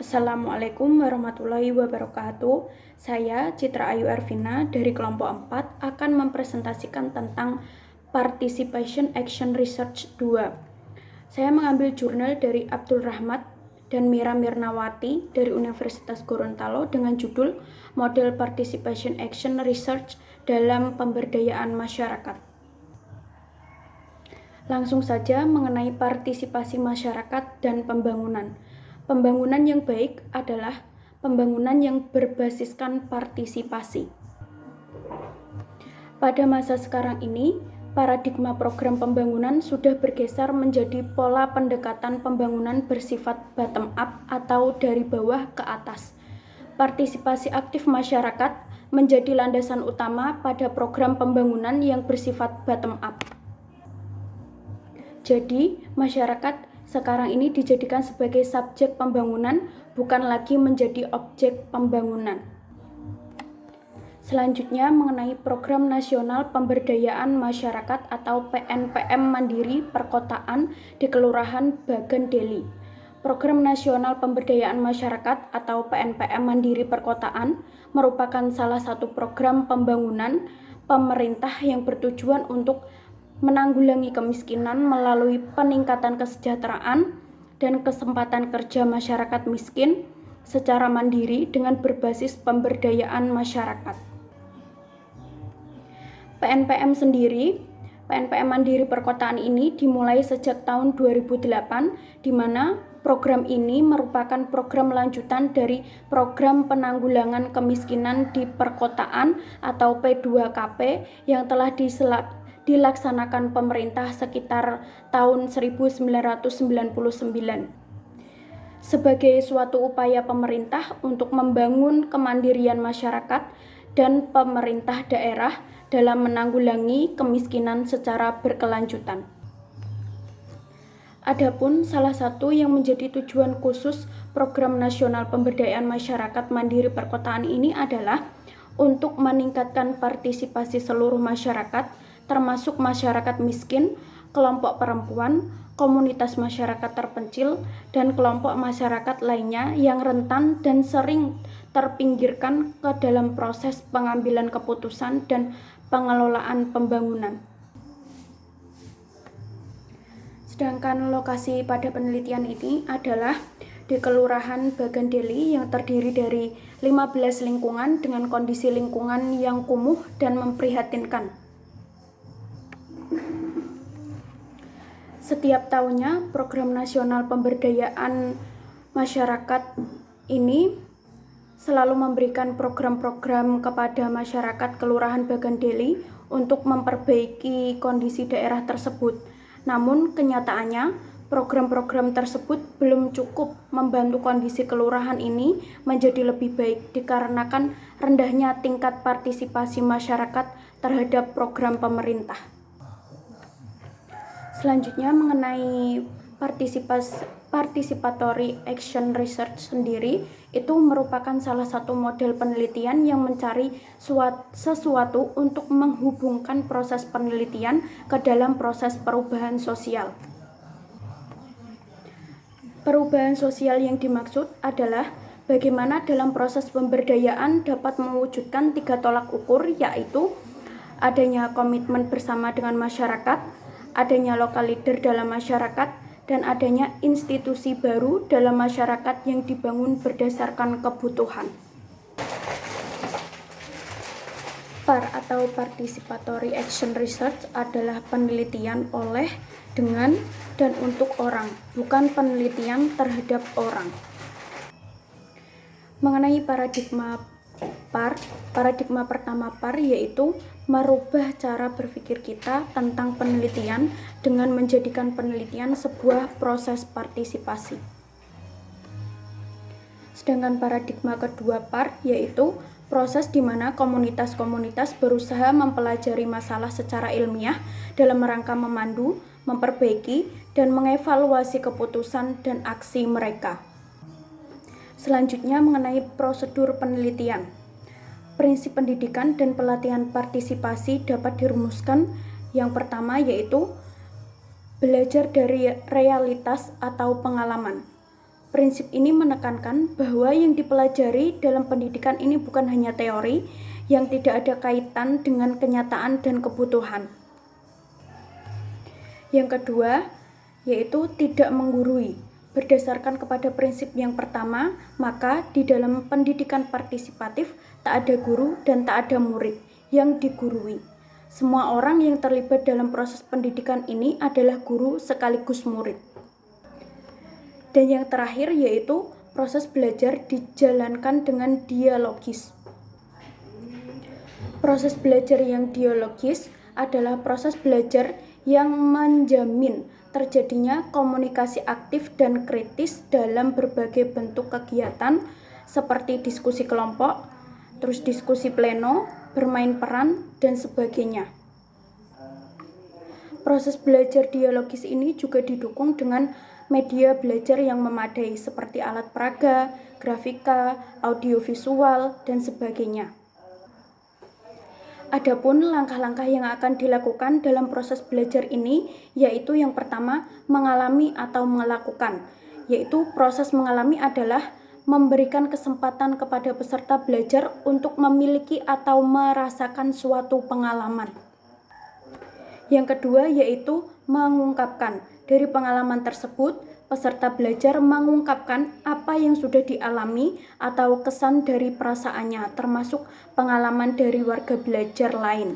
Assalamualaikum warahmatullahi wabarakatuh. Saya Citra Ayu Arvina dari kelompok 4 akan mempresentasikan tentang Participation Action Research 2. Saya mengambil jurnal dari Abdul Rahmat dan Mira Mirnawati dari Universitas Gorontalo dengan judul Model Participation Action Research dalam Pemberdayaan Masyarakat. Langsung saja mengenai partisipasi masyarakat dan pembangunan. Pembangunan yang baik adalah pembangunan yang berbasiskan partisipasi. Pada masa sekarang ini, paradigma program pembangunan sudah bergeser menjadi pola pendekatan pembangunan bersifat bottom up atau dari bawah ke atas. Partisipasi aktif masyarakat menjadi landasan utama pada program pembangunan yang bersifat bottom up. Jadi, masyarakat sekarang ini dijadikan sebagai subjek pembangunan, bukan lagi menjadi objek pembangunan. Selanjutnya mengenai Program Nasional Pemberdayaan Masyarakat atau PNPM Mandiri Perkotaan di Kelurahan Bagan Deli. Program Nasional Pemberdayaan Masyarakat atau PNPM Mandiri Perkotaan merupakan salah satu program pembangunan pemerintah yang bertujuan untuk menanggulangi kemiskinan melalui peningkatan kesejahteraan dan kesempatan kerja masyarakat miskin secara mandiri dengan berbasis pemberdayaan masyarakat. PNPM Mandiri Perkotaan ini dimulai sejak tahun 2008, di mana program ini merupakan program lanjutan dari Program Penanggulangan Kemiskinan di Perkotaan atau P2KP yang telah dilaksanakan pemerintah sekitar tahun 1999 sebagai suatu upaya pemerintah untuk membangun kemandirian masyarakat dan pemerintah daerah dalam menanggulangi kemiskinan secara berkelanjutan. Adapun salah satu yang menjadi tujuan khusus Program Nasional Pemberdayaan Masyarakat Mandiri Perkotaan ini adalah untuk meningkatkan partisipasi seluruh masyarakat termasuk masyarakat miskin, kelompok perempuan, komunitas masyarakat terpencil, dan kelompok masyarakat lainnya yang rentan dan sering terpinggirkan ke dalam proses pengambilan keputusan dan pengelolaan pembangunan. Sedangkan lokasi pada penelitian ini adalah di Kelurahan Bagan Deli yang terdiri dari 15 lingkungan dengan kondisi lingkungan yang kumuh dan memprihatinkan. Setiap tahunnya, Program Nasional Pemberdayaan Masyarakat ini selalu memberikan program-program kepada masyarakat Kelurahan Bagan Deli untuk memperbaiki kondisi daerah tersebut. Namun, kenyataannya, program-program tersebut belum cukup membantu kondisi kelurahan ini menjadi lebih baik dikarenakan rendahnya tingkat partisipasi masyarakat terhadap program pemerintah. Selanjutnya mengenai participatory action research sendiri, itu merupakan salah satu model penelitian yang mencari sesuatu untuk menghubungkan proses penelitian ke dalam proses perubahan sosial. Perubahan sosial yang dimaksud adalah bagaimana dalam proses pemberdayaan dapat mewujudkan 3 tolak ukur, yaitu adanya komitmen bersama dengan masyarakat, adanya lokal leader dalam masyarakat, dan adanya institusi baru dalam masyarakat yang dibangun berdasarkan kebutuhan. PAR atau Participatory Action Research adalah penelitian oleh, dengan, dan untuk orang, bukan penelitian terhadap orang. Mengenai paradigma PAR, paradigma pertama PAR yaitu merubah cara berpikir kita tentang penelitian dengan menjadikan penelitian sebuah proses partisipasi. Sedangkan paradigma kedua PAR yaitu proses di mana komunitas-komunitas berusaha mempelajari masalah secara ilmiah dalam rangka memandu, memperbaiki, dan mengevaluasi keputusan dan aksi mereka. Selanjutnya mengenai prosedur penelitian. Prinsip pendidikan dan pelatihan partisipasi dapat dirumuskan. Yang pertama yaitu belajar dari realitas atau pengalaman. Prinsip ini menekankan bahwa yang dipelajari dalam pendidikan ini bukan hanya teori yang tidak ada kaitan dengan kenyataan dan kebutuhan. Yang kedua, yaitu tidak menggurui. Berdasarkan kepada prinsip yang pertama, maka di dalam pendidikan partisipatif tak ada guru dan tak ada murid yang digurui. Semua orang yang terlibat dalam proses pendidikan ini adalah guru sekaligus murid. Dan yang terakhir yaitu proses belajar dijalankan dengan dialogis. Proses belajar yang dialogis adalah proses belajar yang menjamin terjadinya komunikasi aktif dan kritis dalam berbagai bentuk kegiatan seperti diskusi kelompok, terus diskusi pleno, bermain peran, dan sebagainya. Proses belajar dialogis ini juga didukung dengan media belajar yang memadai seperti alat peraga, grafika, audiovisual, dan sebagainya. Adapun langkah-langkah yang akan dilakukan dalam proses belajar ini yaitu yang pertama, mengalami atau melakukan. Yaitu proses mengalami adalah memberikan kesempatan kepada peserta belajar untuk memiliki atau merasakan suatu pengalaman. Yang kedua yaitu mengungkapkan. Dari pengalaman tersebut, peserta belajar mengungkapkan apa yang sudah dialami atau kesan dari perasaannya, termasuk pengalaman dari warga belajar lain.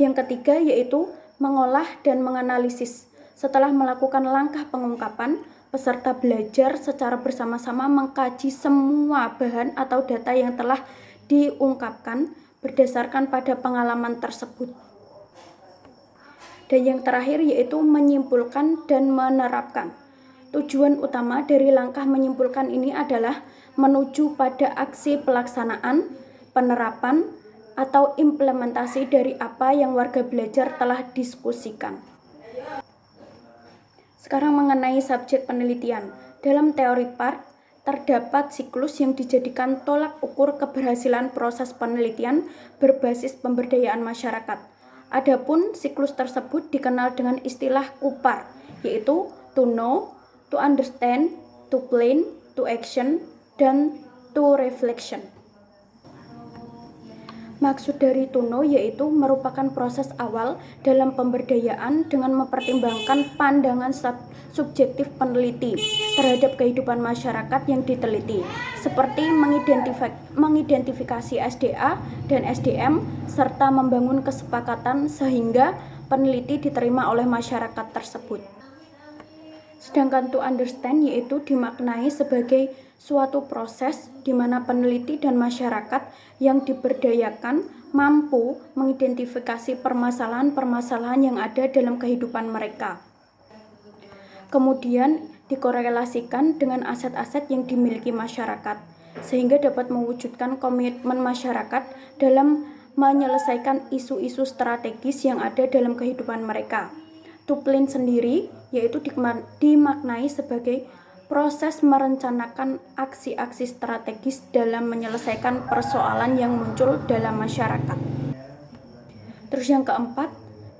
Yang ketiga yaitu mengolah dan menganalisis. Setelah melakukan langkah pengungkapan, peserta belajar secara bersama-sama mengkaji semua bahan atau data yang telah diungkapkan berdasarkan pada pengalaman tersebut. Dan yang terakhir yaitu menyimpulkan dan menerapkan. Tujuan utama dari langkah menyimpulkan ini adalah menuju pada aksi pelaksanaan, penerapan, atau implementasi dari apa yang warga belajar telah diskusikan. Sekarang mengenai subjek penelitian. Dalam teori PART, terdapat siklus yang dijadikan tolak ukur keberhasilan proses penelitian berbasis pemberdayaan masyarakat. Adapun siklus tersebut dikenal dengan istilah KUPAR, yaitu to know, to understand, to plan, to action, dan to reflection. Maksud dari to know yaitu merupakan proses awal dalam pemberdayaan dengan mempertimbangkan pandangan subjektif peneliti terhadap kehidupan masyarakat yang diteliti, seperti mengidentifikasi SDA dan SDM serta membangun kesepakatan sehingga peneliti diterima oleh masyarakat tersebut. Sedangkan to understand yaitu dimaknai sebagai suatu proses di mana peneliti dan masyarakat yang diberdayakan mampu mengidentifikasi permasalahan-permasalahan yang ada dalam kehidupan mereka. Kemudian dikorelasikan dengan aset-aset yang dimiliki masyarakat, sehingga dapat mewujudkan komitmen masyarakat dalam menyelesaikan isu-isu strategis yang ada dalam kehidupan mereka. To plan sendiri yaitu dimaknai sebagai proses merencanakan aksi-aksi strategis dalam menyelesaikan persoalan yang muncul dalam masyarakat. Terus yang keempat,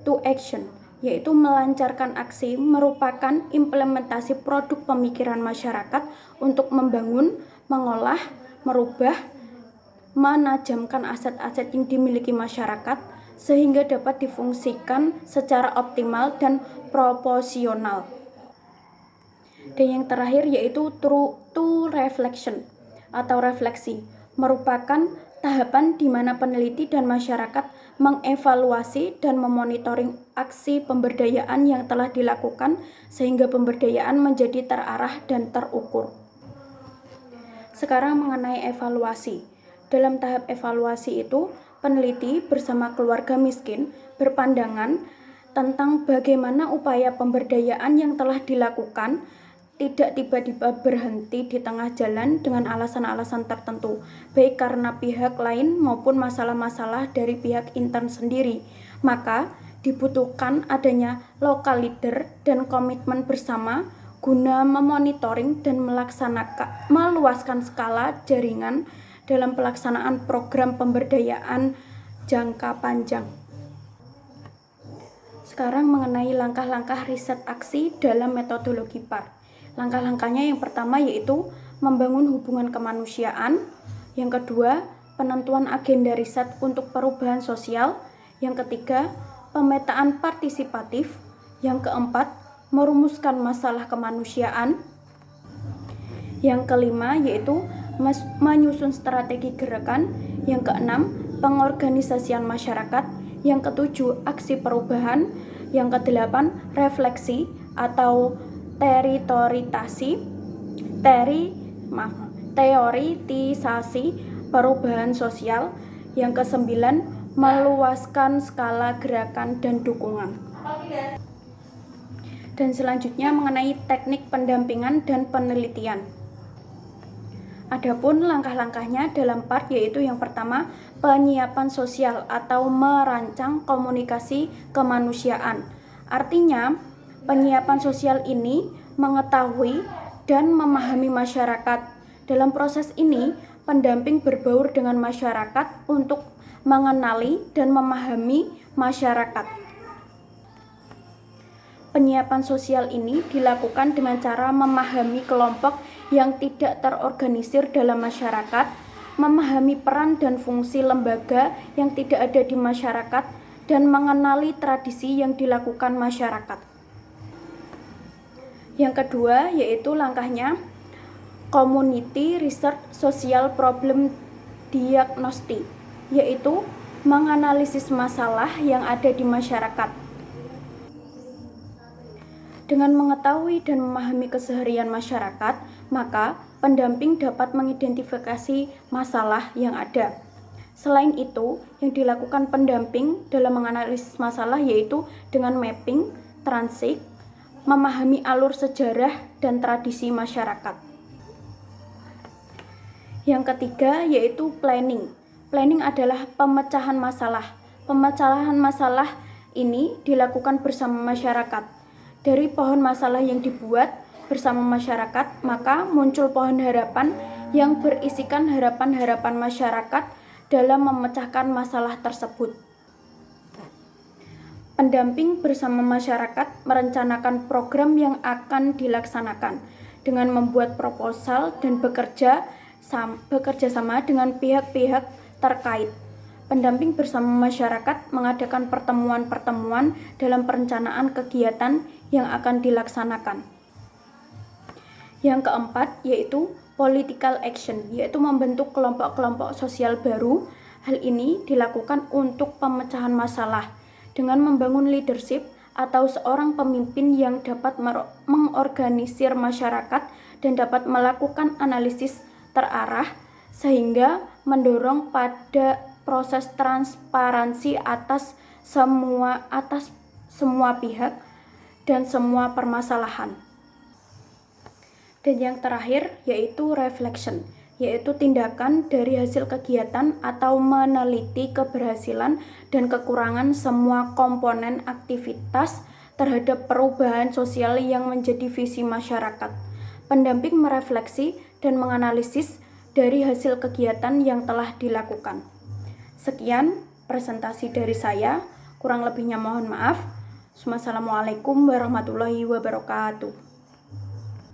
to action, yaitu melancarkan aksi merupakan implementasi produk pemikiran masyarakat untuk membangun, mengolah, merubah, menajamkan aset-aset yang dimiliki masyarakat sehingga dapat difungsikan secara optimal dan proporsional. Dan yang terakhir yaitu to reflection atau refleksi, merupakan tahapan di mana peneliti dan masyarakat mengevaluasi dan memonitoring aksi pemberdayaan yang telah dilakukan sehingga pemberdayaan menjadi terarah dan terukur. Sekarang mengenai evaluasi. Dalam tahap evaluasi itu, peneliti bersama keluarga miskin berpandangan tentang bagaimana upaya pemberdayaan yang telah dilakukan tidak tiba-tiba berhenti di tengah jalan dengan alasan-alasan tertentu, baik karena pihak lain maupun masalah-masalah dari pihak intern sendiri. Maka dibutuhkan adanya local leader dan komitmen bersama guna memonitoring dan meluaskan skala jaringan dalam pelaksanaan program pemberdayaan jangka panjang. Sekarang mengenai langkah-langkah riset aksi dalam metodologi PART. Langkah-langkahnya yang pertama yaitu membangun hubungan kemanusiaan, yang kedua penentuan agenda riset untuk perubahan sosial, yang ketiga pemetaan partisipatif, yang keempat merumuskan masalah kemanusiaan, yang kelima yaitu menyusun strategi gerakan, yang keenam pengorganisasian masyarakat, yang ketujuh aksi perubahan, yang kedelapan refleksi atau teoritisasi perubahan sosial, yang kesembilan meluaskan skala gerakan dan dukungan. Dan selanjutnya mengenai teknik pendampingan dan penelitian. Adapun langkah-langkahnya dalam part yaitu yang pertama penyiapan sosial atau merancang komunikasi kemanusiaan. Artinya penyiapan sosial ini mengetahui dan memahami masyarakat. Dalam proses ini pendamping berbaur dengan masyarakat untuk mengenali dan memahami masyarakat. Penyiapan sosial ini dilakukan dengan cara memahami kelompok yang tidak terorganisir dalam masyarakat, memahami peran dan fungsi lembaga yang tidak ada di masyarakat, dan mengenali tradisi yang dilakukan masyarakat. Yang kedua yaitu langkahnya Community Research Social Problem Diagnostic, yaitu menganalisis masalah yang ada di masyarakat. Dengan mengetahui dan memahami keseharian masyarakat, maka pendamping dapat mengidentifikasi masalah yang ada. Selain itu, yang dilakukan pendamping dalam menganalisis masalah yaitu dengan mapping, transit, memahami alur sejarah dan tradisi masyarakat. Yang ketiga yaitu planning. Planning adalah pemecahan masalah. Pemecahan masalah ini dilakukan bersama masyarakat. Dari pohon masalah yang dibuat bersama masyarakat, maka muncul pohon harapan yang berisikan harapan-harapan masyarakat dalam memecahkan masalah tersebut. Pendamping bersama masyarakat merencanakan program yang akan dilaksanakan dengan membuat proposal dan bekerja sama dengan pihak-pihak terkait. Pendamping bersama masyarakat mengadakan pertemuan-pertemuan dalam perencanaan kegiatan yang akan dilaksanakan. Yang keempat yaitu political action, yaitu membentuk kelompok-kelompok sosial baru. Hal ini dilakukan untuk pemecahan masalah dengan membangun leadership atau seorang pemimpin yang dapat mengorganisir masyarakat dan dapat melakukan analisis terarah sehingga mendorong pada proses transparansi atas semua pihak dan semua permasalahan. Dan yang terakhir yaitu reflection, yaitu tindakan dari hasil kegiatan atau meneliti keberhasilan dan kekurangan semua komponen aktivitas terhadap perubahan sosial yang menjadi visi masyarakat. Pendamping merefleksi dan menganalisis dari hasil kegiatan yang telah dilakukan. Sekian presentasi dari saya, kurang lebihnya mohon maaf. Wassalamualaikum warahmatullahi wabarakatuh.